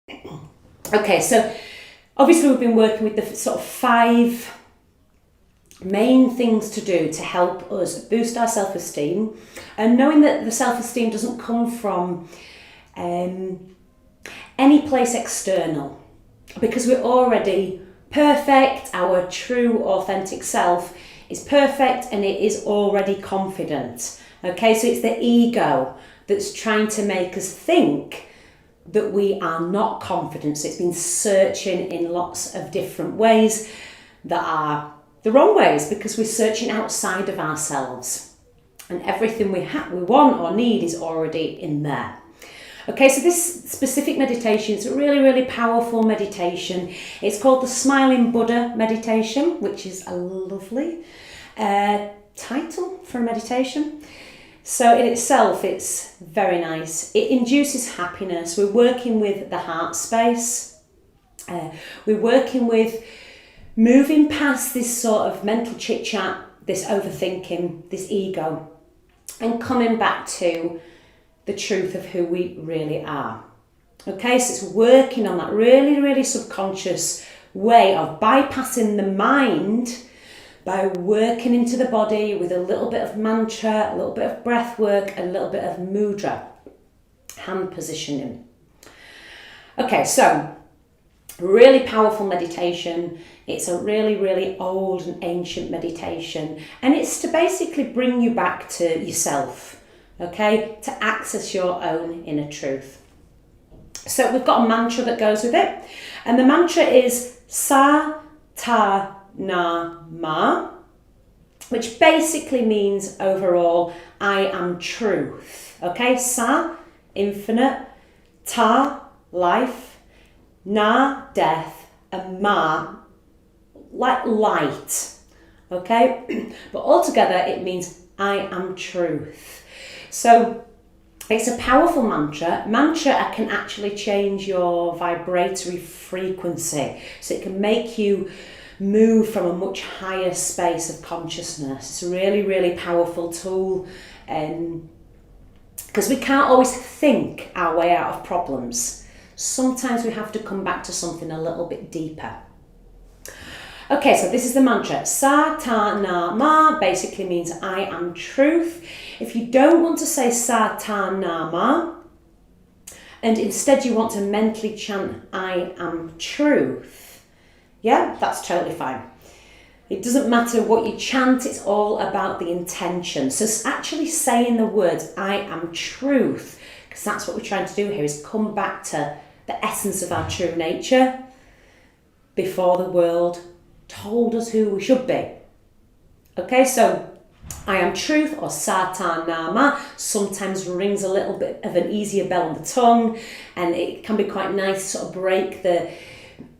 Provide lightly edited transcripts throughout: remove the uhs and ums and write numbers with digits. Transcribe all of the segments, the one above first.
Okay, so obviously we've been working with the sort of 5 main things to do to help us boost our self-esteem, and knowing that the self-esteem doesn't come from any place external, because we're already perfect. Our true authentic self is perfect and it is already confident. Okay, so it's the ego that's trying to make us think that we are not confident. So it's been searching in lots of different ways that are the wrong ways, because we're searching outside of ourselves, and everything we want or need is already in there. Okay, so this specific meditation is a really, really powerful meditation. It's called the Smiling Buddha meditation, which is a lovely title for a meditation. So in itself, it's very nice. It induces happiness. We're working with the heart space. We're working with moving past this sort of mental chit-chat, this overthinking, this ego, and coming back to the truth of who we really are. Okay, so it's working on that really, really subconscious way of bypassing the mind by working into the body with a little bit of mantra, a little bit of breath work, a little bit of mudra, hand positioning. Okay, so really powerful meditation. It's a really, really old and ancient meditation, and it's to basically bring you back to yourself, okay, to access your own inner truth. So we've got a mantra that goes with it, and the mantra is Sa Ta Na Ma, which basically means overall, I am truth. Okay, Sa, infinite, Ta, life, Na, death, and Ma, like light. Okay, but altogether it means I am truth. So it's a powerful mantra. Mantra can actually change your vibratory frequency, so it can make you move from a much higher space of consciousness. It's a really, really powerful tool, because we can't always think our way out of problems. Sometimes we have to come back to something a little bit deeper. Okay, so this is the mantra. Sa Ta Na Ma basically means I am truth. If you don't want to say Sa Ta Na Ma, and instead you want to mentally chant I am truth, yeah, that's totally fine. It doesn't matter what you chant, it's all about the intention. So it's actually saying the words I am truth, because that's what we're trying to do here, is come back to the essence of our true nature before the world told us who we should be. Okay, so I am truth, or Sa Ta Na Ma, sometimes rings a little bit of an easier bell on the tongue, and it can be quite nice to sort of break the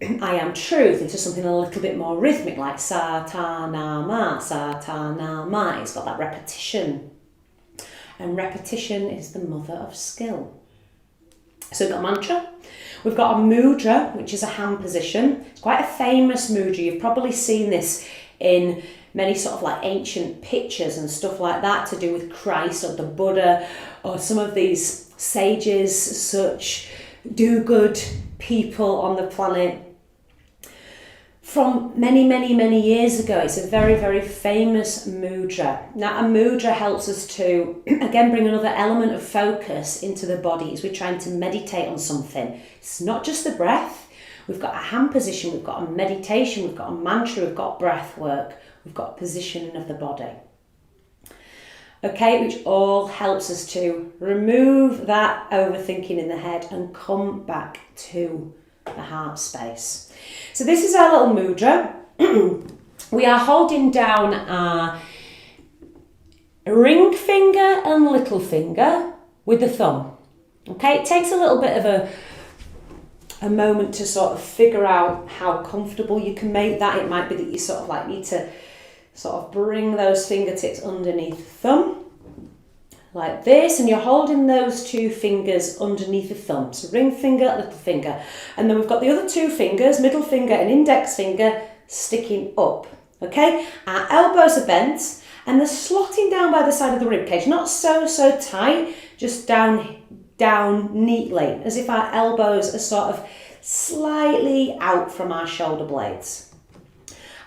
I am truth into something a little bit more rhythmic, like Sa Ta Na Ma, Sa Ta Na Ma. It's got that repetition, and repetition is the mother of skill. So we've got a mantra, we've got a mudra, which is a hand position. It's quite a famous mudra. You've probably seen this in many sort of like ancient pictures and stuff like that, to do with Christ or the Buddha or some of these sages, such do-good people on the planet from many, many, many years ago. It's a very, very famous mudra. Now, a mudra helps us to, again, bring another element of focus into the body as we're trying to meditate on something. It's not just the breath. We've got a hand position, we've got a meditation, we've got a mantra, we've got breath work, we've got positioning of the body. Okay, which all helps us to remove that overthinking in the head and come back to the heart space. So this is our little mudra. We are holding down our ring finger and little finger with the thumb. Okay, it takes a little bit of a moment to sort of figure out how comfortable you can make that. It might be that you sort of like need to sort of bring those fingertips underneath the thumb, like this, and you're holding those 2 fingers underneath the thumb. So ring finger, little finger. And then we've got the other 2 fingers, middle finger and index finger, sticking up. Okay, our elbows are bent and they're slotting down by the side of the rib cage. Not so tight, just down down neatly, as if our elbows are sort of slightly out from our shoulder blades.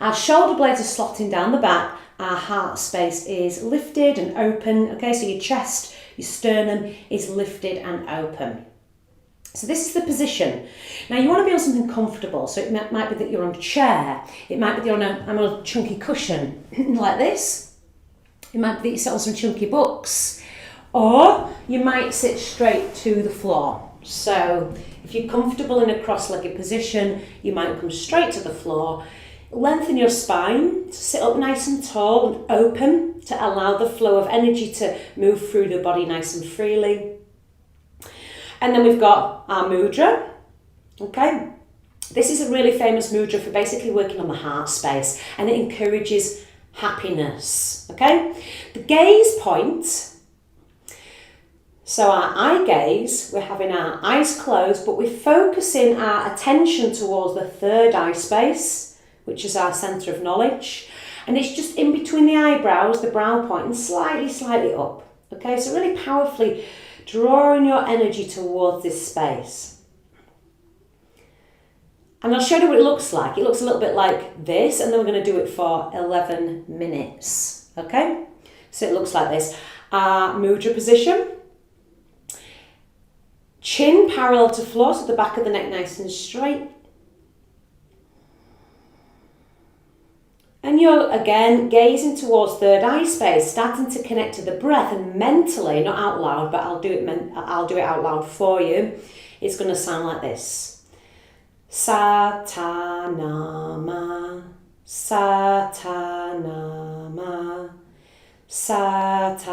Our shoulder blades are slotting down the back, our heart space is lifted and open, okay, so your chest, your sternum is lifted and open. So this is the position. Now you want to be on something comfortable, so it might be that you're on a chair, it might be that you're on a chunky cushion like this, it might be that you sit on some chunky books, or you might sit straight to the floor. So if you're comfortable in a cross-legged position, you might come straight to the floor, lengthen your spine to sit up nice and tall and open to allow the flow of energy to move through the body nice and freely. And then we've got our mudra, okay? This is a really famous mudra for basically working on the heart space, and it encourages happiness, okay? The gaze point, so our eye gaze, we're having our eyes closed, but we're focusing our attention towards the third eye space, which is our centre of knowledge, and it's just in between the eyebrows, the brow point, and slightly up, okay? So really powerfully drawing your energy towards this space. And I'll show you what it looks like. It looks a little bit like this, and then we're going to do it for 11 minutes, okay? So it looks like this. Our mudra position. Chin parallel to floor, so the back of the neck nice and straight. And you're, again, gazing towards third eye space, starting to connect to the breath, and mentally, not out loud, but I'll do it out loud for you. It's going to sound like this. Satanama, Satanama, Satanama.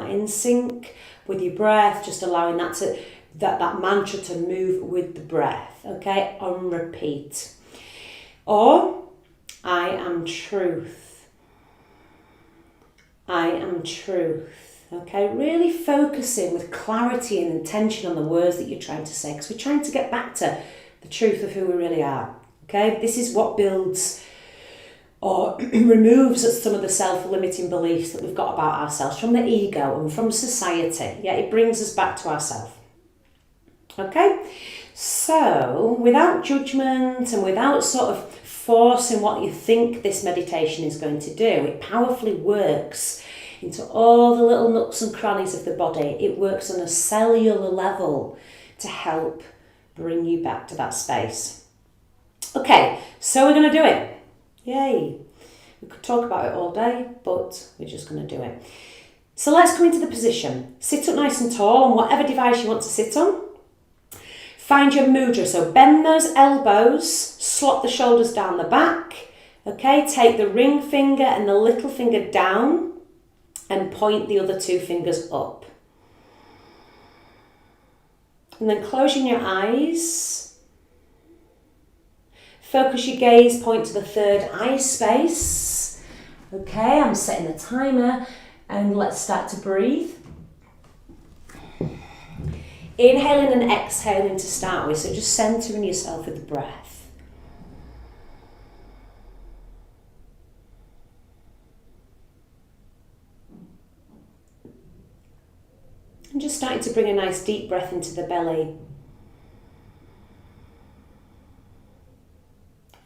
In sync with your breath, just allowing that mantra to move with the breath, okay, on repeat. Or, I am truth. I am truth. Okay, really focusing with clarity and intention on the words that you're trying to say, because we're trying to get back to the truth of who we really are. Okay, this is what builds or removes some of the self-limiting beliefs that we've got about ourselves from the ego and from society. Yeah, it brings us back to ourselves. Okay, so without judgment and without sort of forcing what you think this meditation is going to do, it powerfully works into all the little nooks and crannies of the body. It works on a cellular level to help bring you back to that space. Okay, so we're going to do it. Yay. We could talk about it all day, but we're just going to do it. So let's come into the position. Sit up nice and tall on whatever device you want to sit on. Find your mudra, so bend those elbows, slot the shoulders down the back, okay, take the ring finger and the little finger down and point the other two fingers up. And then closing your eyes, focus your gaze point to the third eye space. Okay, I'm setting a timer and let's start to breathe. Inhaling and exhaling to start with, so just centering yourself with the breath. And just starting to bring a nice deep breath into the belly.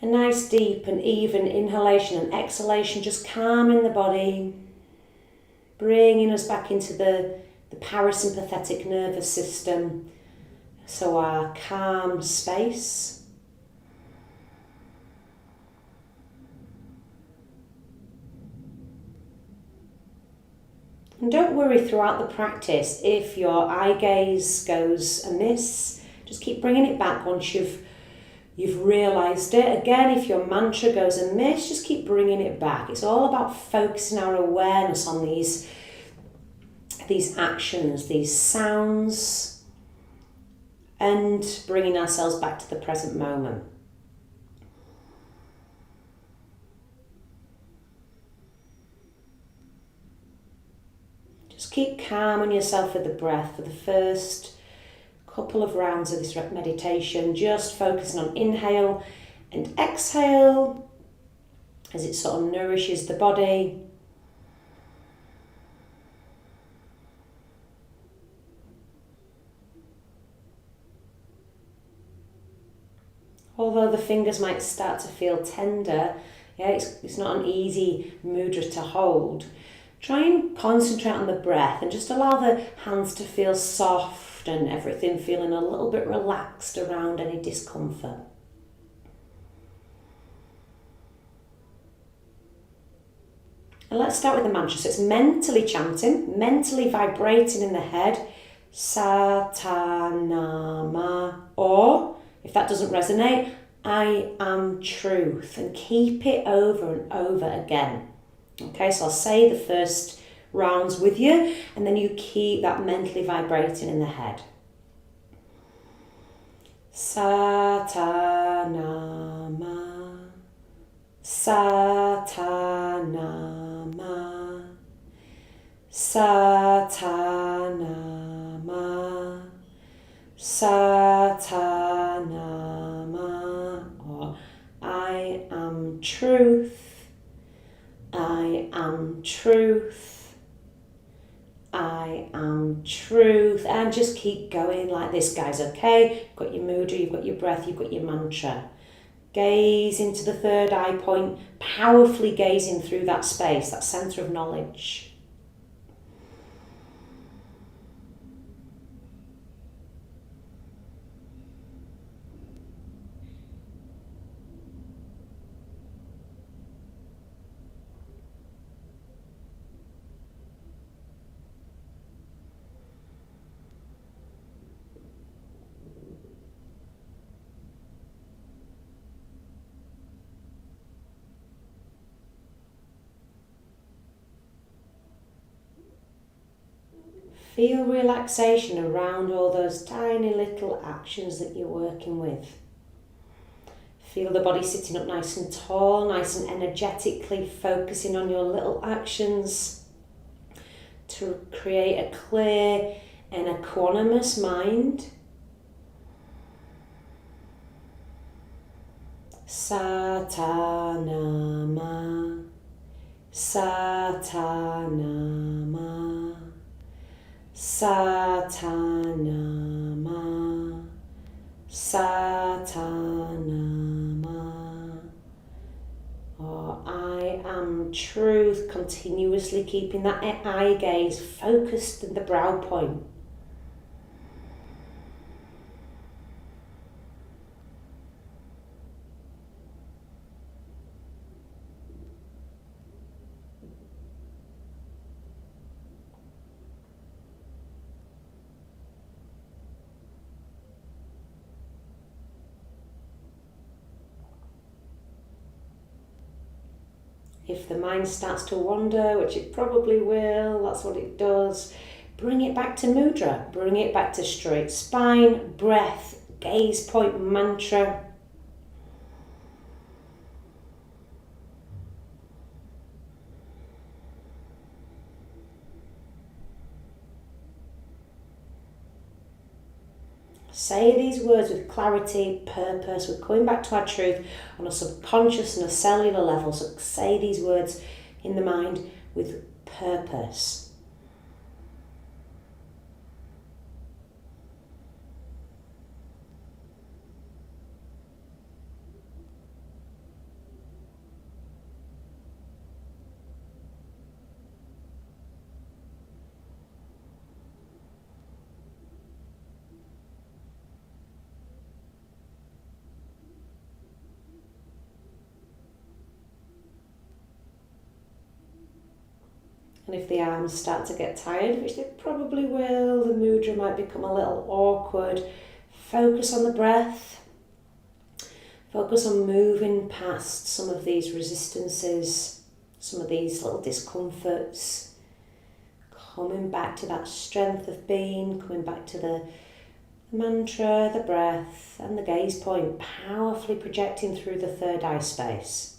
A nice deep and even inhalation and exhalation, just calming the body, bringing us back into the parasympathetic nervous system, so our calm space. And don't worry throughout the practice if your eye gaze goes amiss. Just keep bringing it back once you've realised it. Again, if your mantra goes amiss, just keep bringing it back. It's all about focusing our awareness on these actions, these sounds, and bringing ourselves back to the present moment. Just keep calming yourself with the breath for the first couple of rounds of this meditation, just focusing on inhale and exhale as it sort of nourishes the body. Although the fingers might start to feel tender, yeah, it's not an easy mudra to hold. Try and concentrate on the breath and just allow the hands to feel soft and everything feeling a little bit relaxed around any discomfort. And let's start with the mantra. So it's mentally chanting, mentally vibrating in the head, Satanama, or if that doesn't resonate, I am truth, and keep it over and over again. Okay, so I'll say the first rounds with you, and then you keep that mentally vibrating in the head. Satanama, Satanama, Satanama, Satanama, or I am truth, I am truth, I am truth, and just keep going like this, guys, okay? You've got your mudra, you've got your breath, you've got your mantra. Gaze into the third eye point, powerfully gazing through that space, that centre of knowledge. Feel relaxation around all those tiny little actions that you're working with. Feel the body sitting up nice and tall, nice and energetically focusing on your little actions to create a clear and equanimous mind. Satanama, Satanama, Satanama, Satanama, or I am truth, continuously keeping that eye gaze focused at the brow point. If the mind starts to wander, which it probably will, that's what it does, bring it back to mudra, bring it back to straight spine, breath, gaze point, mantra. Say these words with clarity, purpose. We're coming back to our truth on a subconscious and a cellular level. So say these words in the mind with purpose. And if the arms start to get tired, which they probably will, the mudra might become a little awkward. Focus on the breath. Focus on moving past some of these resistances, some of these little discomforts. Coming back to that strength of being, coming back to the mantra, the breath, and the gaze point, powerfully projecting through the third eye space.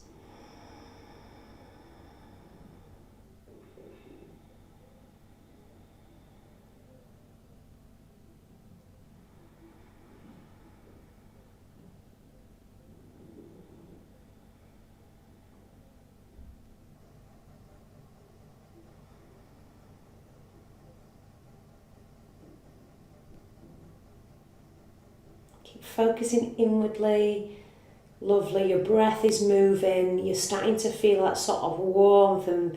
Focusing inwardly, Lovely, your breath is moving, you're starting to feel that sort of warmth and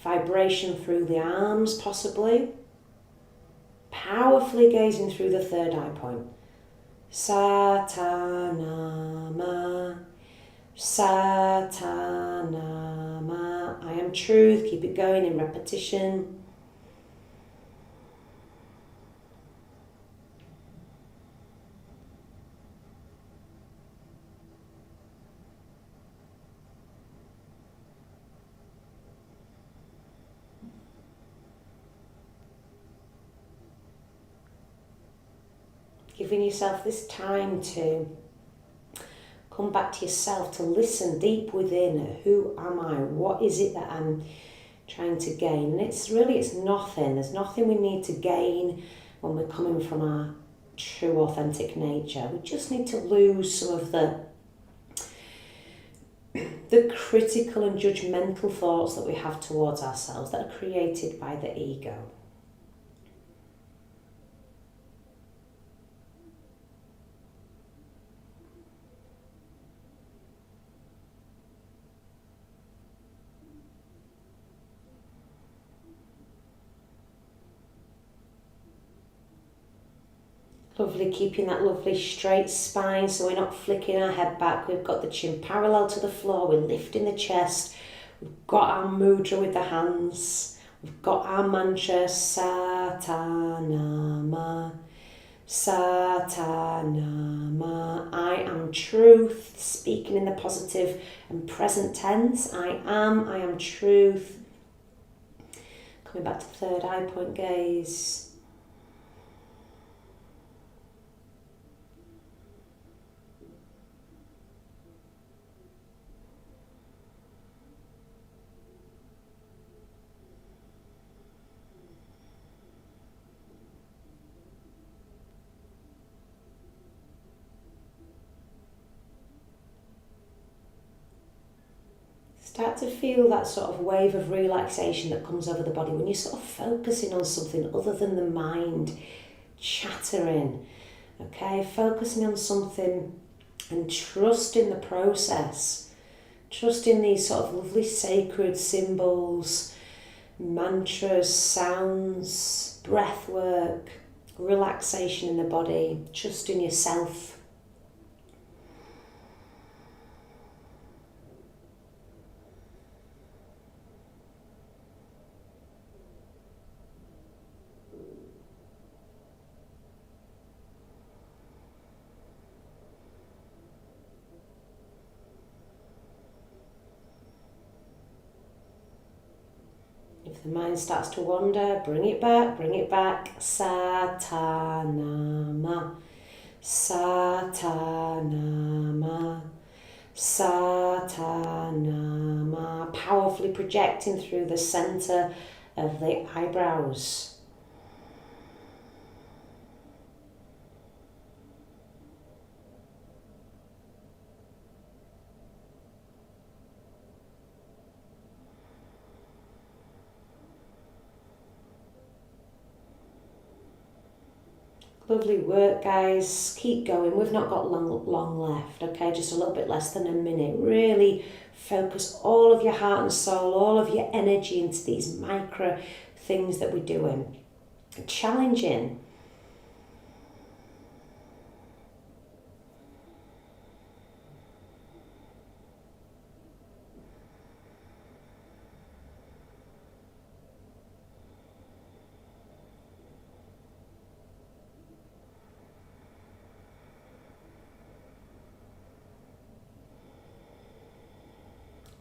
vibration through the arms possibly. Powerfully gazing through the third eye point. Satanama, Satanama. I am truth, keep it going in repetition. Giving yourself this time to come back to yourself, to listen deep within. Who am I? What is it that I'm trying to gain? And it's nothing. There's nothing we need to gain when we're coming from our true authentic nature. We just need to lose some of the critical and judgmental thoughts that we have towards ourselves that are created by the ego. Lovely, keeping that lovely straight spine so we're not flicking our head back. We've got the chin parallel to the floor, we're lifting the chest. We've got our mudra with the hands. We've got our mantra, Satanama, Satanama. I am truth, speaking in the positive and present tense. I am truth. Coming back to the third eye point gaze. Start to feel that sort of wave of relaxation that comes over the body when you're sort of focusing on something other than the mind chattering. Okay, focusing on something and trusting the process. Trusting these sort of lovely sacred symbols, mantras, sounds, breath work, relaxation in the body, trusting yourself. If the mind starts to wander, bring it back, Satanama, Satanama, Satanama, powerfully projecting through the center of the eyebrows. Lovely work, guys. Keep going. We've not got long left, okay? Just a little bit less than a minute. Really focus all of your heart and soul, all of your energy into these micro things that we're doing. Challenging.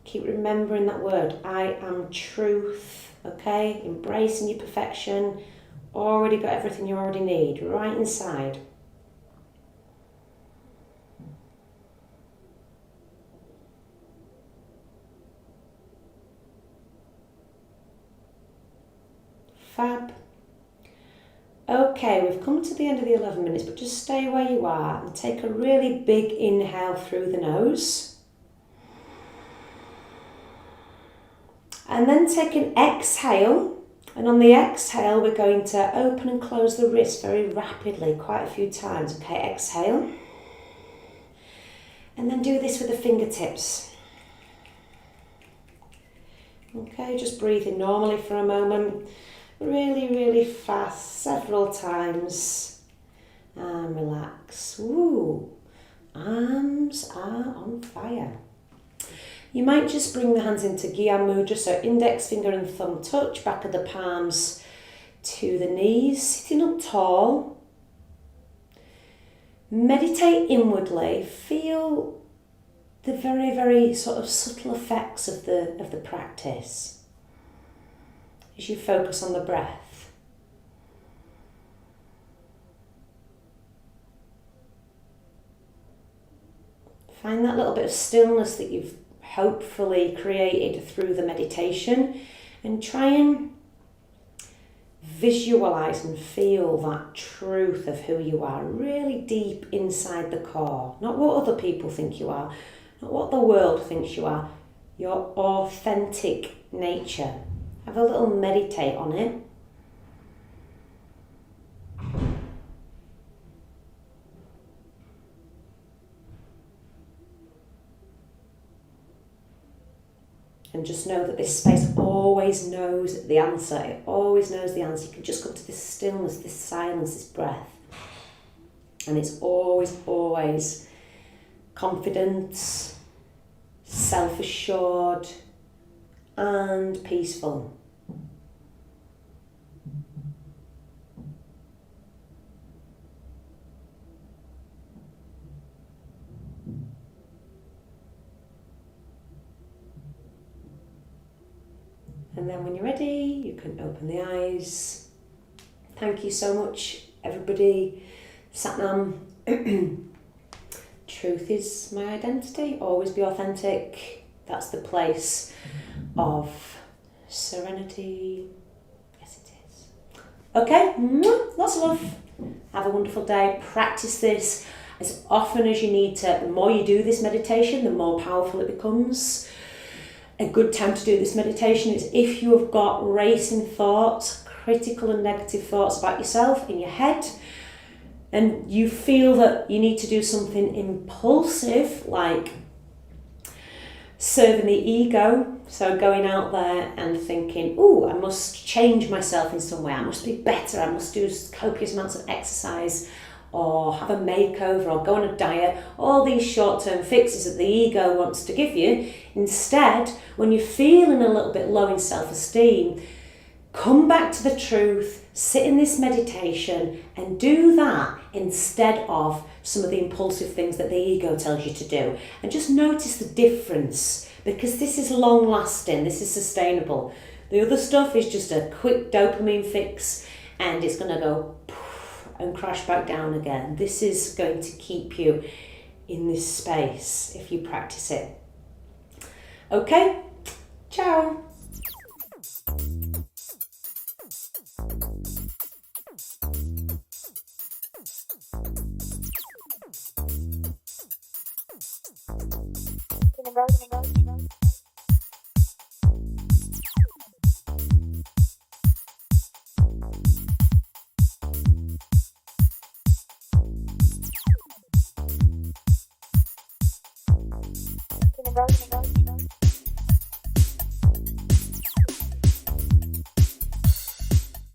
Keep remembering that word, I am truth, okay? Embracing your perfection. Already got everything you already need, right inside. Fab. Okay, we've come to the end of the 11 minutes, but just stay where you are and take a really big inhale through the nose. And then take an exhale, and on the exhale we're going to open and close the wrist very rapidly, quite a few times. Okay, exhale. And then do this with the fingertips. Okay, just breathing normally for a moment. Really, really fast, several times. And relax. Ooh, arms are on fire. You might just bring the hands into Gyan Mudra, so index finger and thumb touch, back of the palms to the knees, sitting up tall. Meditate inwardly, feel the very, very sort of subtle effects of the practice as you focus on the breath. Find that little bit of stillness that you've hopefully created through the meditation, and try and visualize and feel that truth of who you are really deep inside the core. Not what other people think you are, not what the world thinks you are, your authentic nature. Have a little meditate on it. And just know that this space always knows the answer. It always knows the answer. You can just come to this stillness, this silence, this breath. And it's always, always confident, self-assured, and peaceful. And then when you're ready, you can open the eyes. Thank you so much, everybody. Satnam. Truth is my identity. Always be authentic. That's the place of serenity. Yes, it is. Okay, lots of love. Have a wonderful day. Practice this as often as you need to. The more you do this meditation, the more powerful it becomes. A good time to do this meditation is if you have got racing thoughts, critical and negative thoughts about yourself in your head, and you feel that you need to do something impulsive, like serving the ego, so going out there and thinking, oh, I must change myself in some way, I must be better, I must do copious amounts of exercise, or have a makeover, or go on a diet, all these short-term fixes that the ego wants to give you. Instead, when you're feeling a little bit low in self-esteem, come back to the truth, sit in this meditation, and do that instead of some of the impulsive things that the ego tells you to do. And just notice the difference, because this is long-lasting, this is sustainable. The other stuff is just a quick dopamine fix, and it's going to go and crash back down again. This is going to keep you in this space if you practice it. Okay, ciao. Universe.